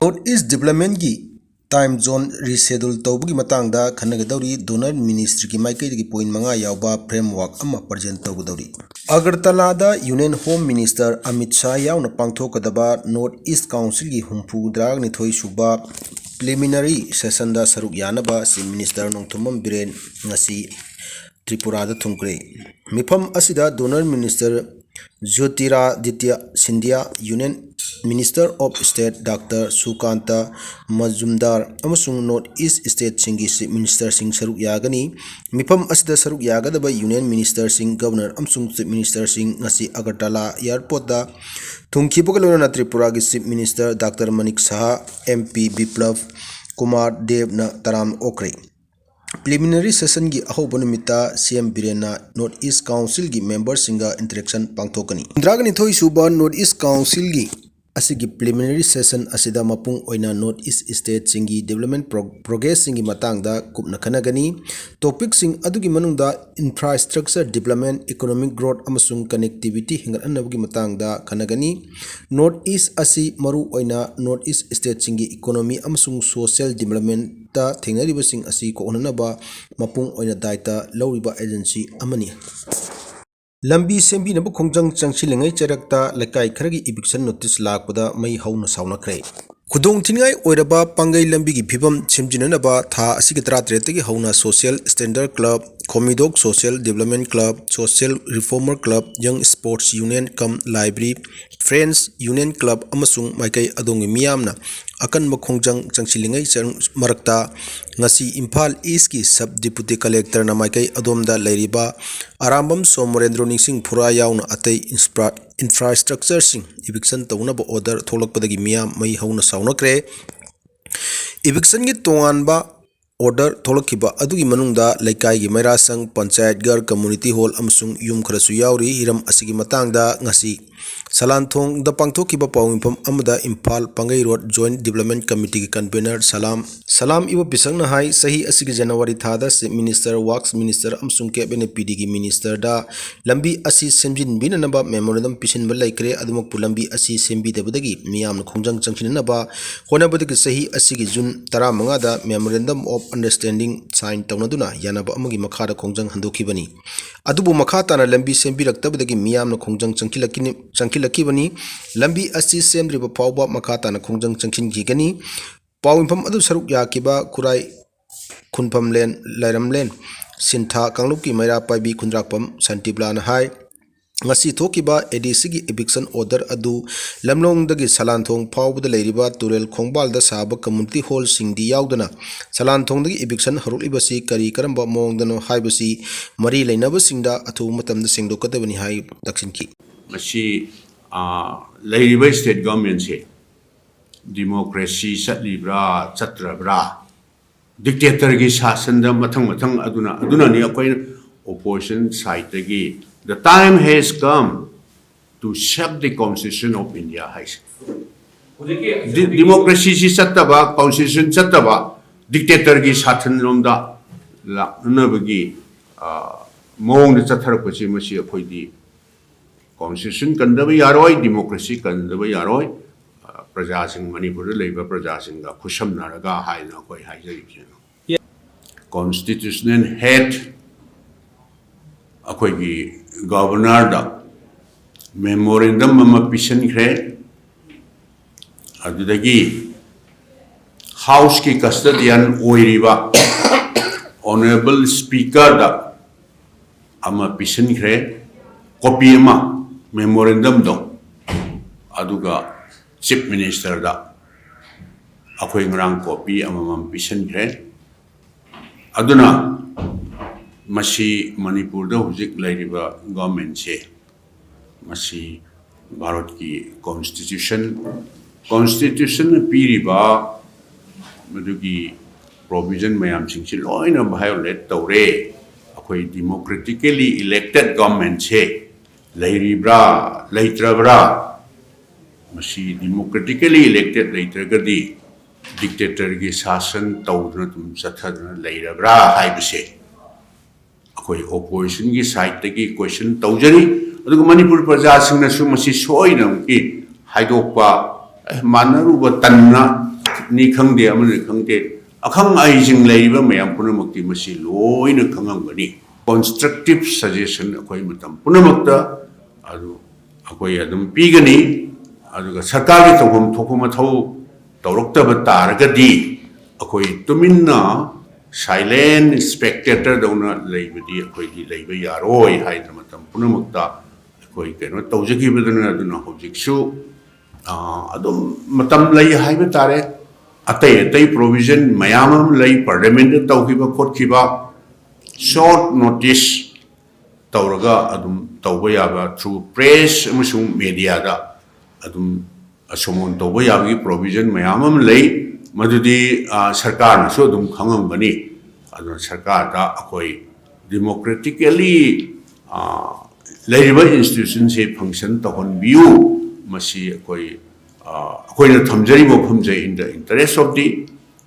North East Development gi time zone reschedule tawbugi matangda khanagadawri donor ministry ki maikaidagi point manga yawba framework ama present tawgadawri. Agartala da Union Home Minister Amit Shah yauna pangthokadaba North East Council gi humpu nithoi suba preliminary session da saruk yanaba si Minister Nongthumam Biren ngasi Tripura da thungkre. Mifam asida donor minister Jyotiraditya Scindia, Union Minister of State Dr. Sukanta Majumdar amasung North East State singi Minister Singh Saruk Yagani Mifam asida Saruk Yagadaba Union Minister Singh Governor amasung Chief Minister Singh ngasi Agartala Airport da thungkibugalona Tripura gi Chief Minister Dr. Manik Saha MP Biplav Kumar Dev na taram okre. Preliminary session gi ahoba numita CM Birena North East Council gi members singa interaction pangthokani. Dragani thoi suba North East Council gi asigi preliminary session asida mapung oina North East State singi development progress singi matangda kupna khanagani. Topic sing adugi manungda infrastructure development, economic growth amasung connectivity hingat annabugi matangda khanagani. North East asi maru oina North East State singi economy amasung social development ta thengnariba sing asi ko onanaba mapung oina daita lawriba agency amani. Lambi sembi na khongjang changchilingai charakta lakai kharagi eviction notice lakpada mai hauna sauna kre. Khudong thingai oiraba pangai lambi gi phibam chimjinanaba tha asigi 13 gi hauna social standard club, Komidok Social Development Club, Social Reformer Club, Young Sports Union cum Library, Friends Union Club amasung maikai adongi miyamna akan makhongjang changchilingai marakta ngasi Imphal East ki Sub Deputy Collector na maikai adomda leiriba Arambam Somorendro Ningsing Phura yauna atei infrastructure sing eviction tawnaba order tholakpadagi miyam mai hauna saunakre. Eviction gi tonganba order tholakiba adugi manungda laikai gi mairasang panchayat gar community hall amasung yum kharasu yauri hiram asigi matangda ngasi Salanthong da pangthokiba pawimpham amada Imphal Pangai Road Joint Development Committee ki convener Salam Ibo Bisangna hai sahi asigi January thada Minister Works Minister amsung cabinet PD gi minister da lambi asi semjin binanaba memorandum pisinba laikre adumok pulambi asi sembi debadagi miyamna khongjang changchinaba honabadagi sahi asigi June 15 da memorandum of understanding sign tawnaduna yanaba amagi makhada khongjang handokhibani. Adubu makhatana lambi sembiraktabadagi miyamna khongjang changkilakibani lambi asi semdriba pawba makhatana khongjang changkhinjigani pawimpham adu saruk yakiba kurai khunpham len lairam len sintha kanglupki maira paibi khundrakpam santiblana hai ngasi thokiba ADC gi eviction order adu lamlongdagi Salanthong pawbada leiriba turel khongbal da saba community hall singdi yaudana Salanthongdagi eviction harulibasi kari karamba mongdano haibasi mari leinaba singda athu matamda sengdokadabani hai daksinki. Masi leiriba state government se democracy satlibra chatrabra dictator gi shasan da mathang aduna ni akoi opposition side gi the time has come to shape the constitution of India. Democracy si chattaba constitution chattaba dictator gi shathan lomda la nabagi mong de chatharapasi masi akoi di constitution kandaba yaroi democracy kandaba yaroi praja sing Manipur leiba praja sing ga khusham naraga haina koi haijari constitutional head akoi gi governor da memorandum ama pisan khre adudagi house ki custodian oiriba honorable speaker da ama pisan khre copy ama memorandum do aduga chief minister da akoi ngrang copy amamam pisan khre aduna masi Manipur da hujik lairiba government se masi Bharat ki constitution piriba madugi provision mayam singsi loina violate tawre akoi democratically elected government se lairibra laitrabra masi democratically elected laitragadi dictator gi shasan tawduna tum chathaduna lairabra haibase akoi opposition gi side tagi question tawjari aduga Manipur praja singna su masi soina ki haidokpa manaruba tanna ni khangde amani khangde akhang aijing leiba mayam punamakti masi loina khangangani constructive suggestion akoi matam punamakta adu akoi adum pigani aduga sarkari tawham thokuma thau tawraktaba taragadi akoi tuminna silent spectator dona leibadi akoi gi leiba yaroi haidra matam punamakta akoi keno tawjagibadana aduna hojiksu adum matam lei haiba tare atai provision mayamam lei parliament tawhiba khotkiba short notice tawraga adum tawba yaba through press amasung media da adum asomon tawba yagi provision mayamam lei madudi sarkar na so adum khangam bani adun sarkar da akoi democratically leiriba institution se function tahon biu masi akoi akoina thamjari mo phumjai in the interest of the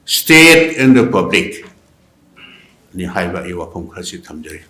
state and the public ni haiba e wafam khasi thamjari